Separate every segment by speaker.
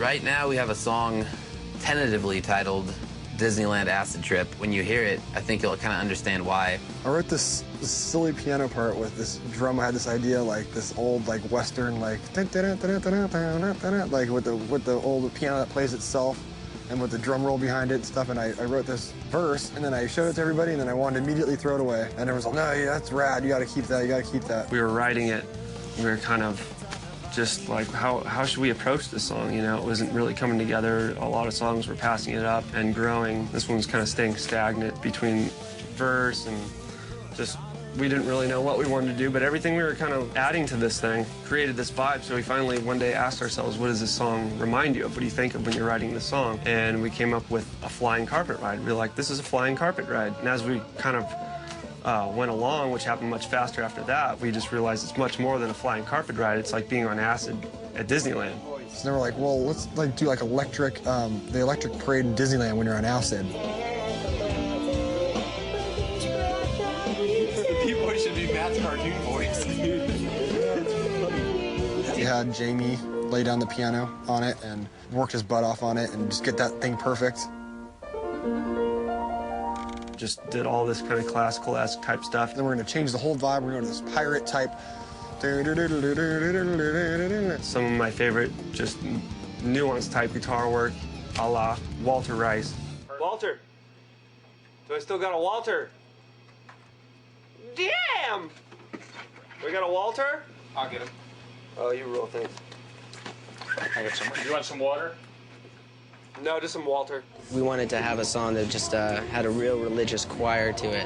Speaker 1: Right now we have a song tentatively titled Disneyland Acid Trip. When you hear it, I think you'll kind of understand why.
Speaker 2: I wrote this silly piano part with this drum. I had this idea, like this old, like Western, like with the old piano that plays itself, and with the drum roll behind it and stuff. And I wrote this verse, and then I showed it to everybody, and then I wanted to immediately throw it away. And everyone was like, "No, yeah, that's rad. You got to keep that. You got to keep that."
Speaker 3: We were writing it. We were kind of just like, how should we approach this song? You know, it wasn't really coming together. A lot of songs were passing it up and growing. This one was kind of staying stagnant between verse and just, we didn't really know what we wanted to do, but everything we were kind of adding to this thing created this vibe. So we finally one day asked ourselves, what does this song remind you of? What do you think of when you're writing this song? And we came up with a flying carpet ride. We were like, this is a flying carpet ride. And as we kind of went along, which happened much faster after that, we just realized it's much more than a flying carpet ride. It's like being on acid at Disneyland.
Speaker 2: So they were like, well, let's like do like the electric parade in Disneyland when you're on acid.
Speaker 4: P-Boy should be Matt's cartoon voice.
Speaker 2: We had Jamie lay down the piano on it and worked his butt off on it and just get that thing perfect.
Speaker 3: Just did all this kind of classical-esque type stuff.
Speaker 2: Then we're going to change the whole vibe. We're going to this pirate type.
Speaker 3: Some of my favorite just nuanced type guitar work, a la Walter Rice. Walter! Do I still got a Walter? Damn! We got a Walter?
Speaker 4: I'll get him.
Speaker 3: Oh, you rule things.
Speaker 4: I got some. You want some water?
Speaker 3: No, just some Walter.
Speaker 5: We wanted to have a song that just had a real religious choir to it.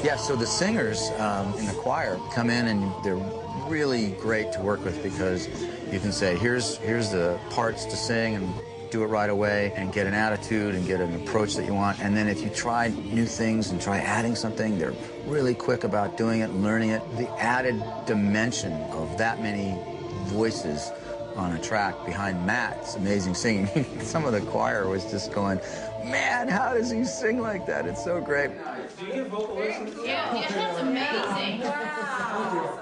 Speaker 6: Yeah, so the singers in the choir come in and they're really great to work with because you can say, here's the parts to sing and do it right away and get an attitude and get an approach that you want. And then if you try new things and try adding something, they're really quick about doing it and learning it. The added dimension of that many voices on a track behind Matt's amazing singing. Some of the choir was just going, man, how does he sing like that? It's so great.
Speaker 7: Do you get vocal lessons? Yeah, that's amazing. Wow.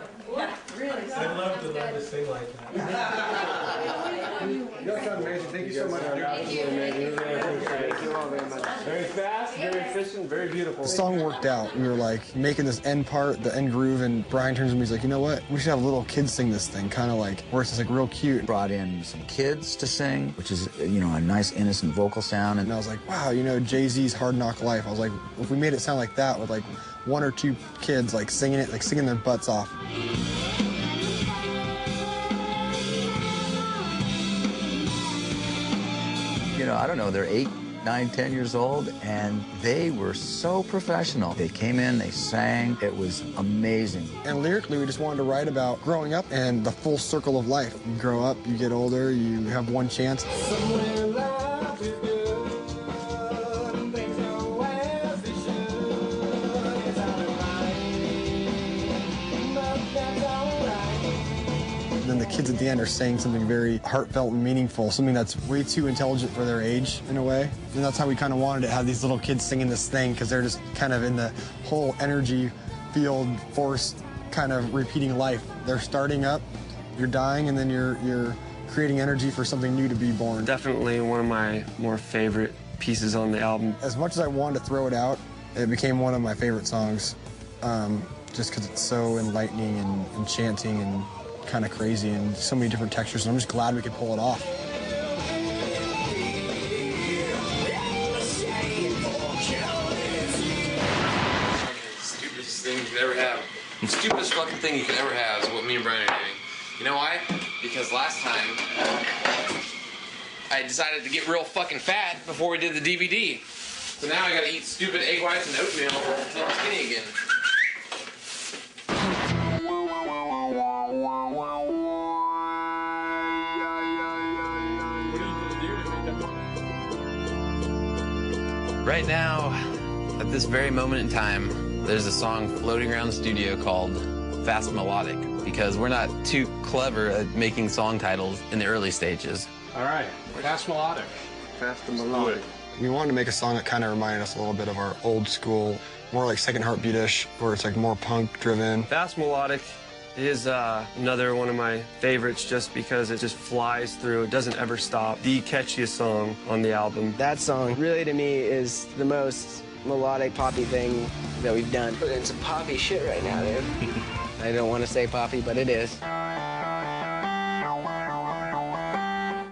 Speaker 7: Really? I'd love to learn to sing like that.
Speaker 2: You guys sound amazing. Thank you so much.
Speaker 7: Thank you.
Speaker 3: Thank you all very much. Very fast, very efficient, very beautiful.
Speaker 2: The song worked out. We were like making this end part, the end groove, and Brian turns to me, he's like, you know what? We should have little kids sing this thing, kind of like, where it's just like real cute.
Speaker 6: Brought in some kids to sing, which is, you know, a nice innocent vocal sound.
Speaker 2: And I was like, wow, you know, Jay-Z's Hard Knock Life. I was like, if we made it sound like that with like one or two kids like singing it, like singing their butts off.
Speaker 6: You know, I don't know, they're 8, 9, 10 years old, and they were so professional. They came in, they sang, it was amazing.
Speaker 2: And lyrically, we just wanted to write about growing up and the full circle of life. You grow up, you get older, you have one chance. And then the kids at the end are saying something very heartfelt and meaningful, something that's way too intelligent for their age, in a way. And that's how we kind of wanted to have these little kids singing this thing, because they're just kind of in the whole energy field force kind of repeating life. They're starting up, you're dying, and then you're creating energy for something new to be born.
Speaker 3: Definitely one of my more favorite pieces on the album.
Speaker 2: As much as I wanted to throw it out, it became one of my favorite songs, just because it's so enlightening and enchanting and kind of crazy and so many different textures, and I'm just glad we could pull it off.
Speaker 4: Stupidest thing you could ever have. The stupidest fucking thing you could ever have is what me and Brian are doing. You know why? Because last time I decided to get real fucking fat before we did the DVD. So now I gotta eat stupid egg whites and oatmeal until I'm skinny again.
Speaker 1: Right now, at this very moment in time, there's a song floating around the studio called Fast Melodic, because we're not too clever at making song titles in the early stages.
Speaker 8: All right, Fast Melodic.
Speaker 2: Fast and melodic. We wanted to make a song that kind of reminded us a little bit of our old school, more like Second Heartbeat-ish, where it's like more punk-driven.
Speaker 3: Fast Melodic is another one of my favorites just because it just flies through. It doesn't ever stop. The catchiest song on the album.
Speaker 5: That song really to me is the most melodic poppy thing that we've done. Put in some poppy shit right now, dude. I don't want to say poppy, but it is.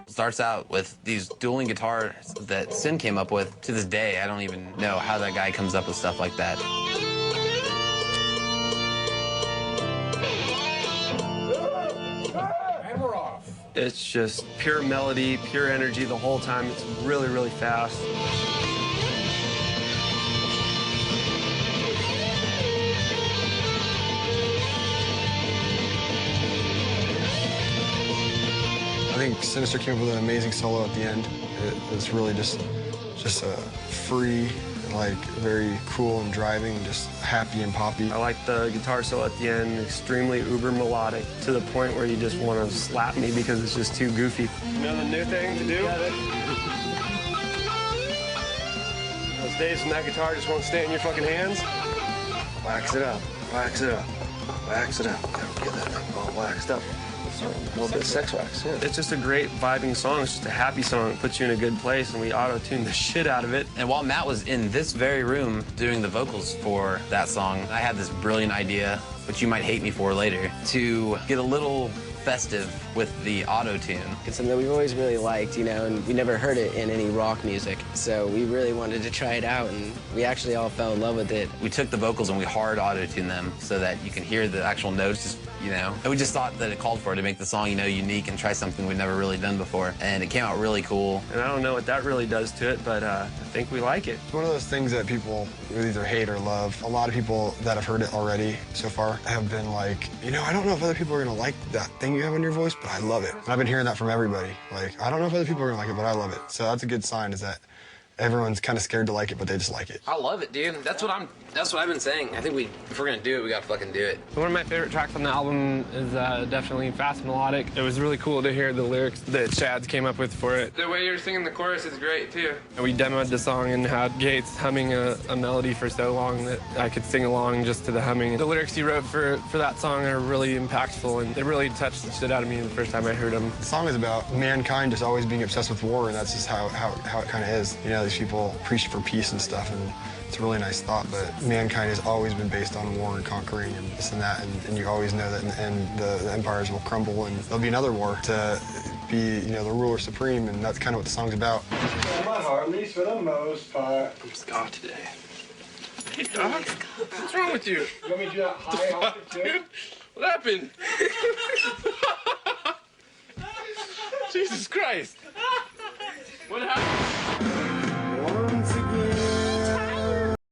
Speaker 1: Starts out with these dueling guitars that Sin came up with. To this day, I don't even know how that guy comes up with stuff like that.
Speaker 7: And we're off.
Speaker 3: It's just pure melody, pure energy the whole time. It's really, really fast.
Speaker 2: I think Sinister came up with an amazing solo at the end. It's really just a free, like very cool and driving, just happy and poppy.
Speaker 3: I like the guitar solo at the end, extremely uber melodic, to the point where you just want to slap me because it's just too goofy. You know the new thing to do? Those days when that guitar just won't stay in your fucking hands? Wax it up, wax it up, wax it up. Get that thing all waxed up. A little bit of sex wax, yeah. It's just a great vibing song. It's just a happy song. It puts you in a good place, and we auto-tuned the shit out of it.
Speaker 1: And while Matt was in this very room doing the vocals for that song, I had this brilliant idea, which you might hate me for later, to get a little festive with the auto-tune.
Speaker 5: It's something that we've always really liked, you know, and we never heard it in any rock music. So we really wanted to try it out, and we actually all fell in love with it.
Speaker 1: We took the vocals and we hard auto-tuned them so that you can hear the actual notes, you know. And we just thought that it called for it to make the song, you know, unique and try something we've never really done before. And it came out really cool.
Speaker 3: And I don't know what that really does to it, but I think we like it.
Speaker 2: It's one of those things that people either hate or love. A lot of people that have heard it already so far have been like, you know, I don't know if other people are gonna like that thing you have in your voice, but I love it. And I've been hearing that from everybody. Like, I don't know if other people are gonna like it, but I love it. So that's a good sign, is that everyone's kind of scared to like it, but they just like it.
Speaker 4: I love it, dude. That's what I've been saying. I think if we're gonna do it, we gotta fucking do it.
Speaker 8: One of my favorite tracks on the album is definitely Fast Melodic. It was really cool to hear the lyrics that Chad came up with for it.
Speaker 3: The way you're singing the chorus is great, too.
Speaker 8: We demoed the song and had Gates humming a melody for so long that I could sing along just to the humming. The lyrics he wrote for that song are really impactful, and they really touched the shit out of me the first time I heard them.
Speaker 2: The song is about mankind just always being obsessed with war, and that's just how it kind of is. You know, these people preach for peace and stuff, and it's a really nice thought, but mankind has always been based on war and conquering and this and that, and you always know that in the end the empires will crumble and there'll be another war to be, you know, the ruler supreme, and that's kind of what the song's about.
Speaker 7: My Harleys for the most part.
Speaker 3: I'm Scott today. Hey, Doc. What's wrong with you?
Speaker 7: You want me to do that high octave too?
Speaker 3: What happened? Jesus Christ. What happened?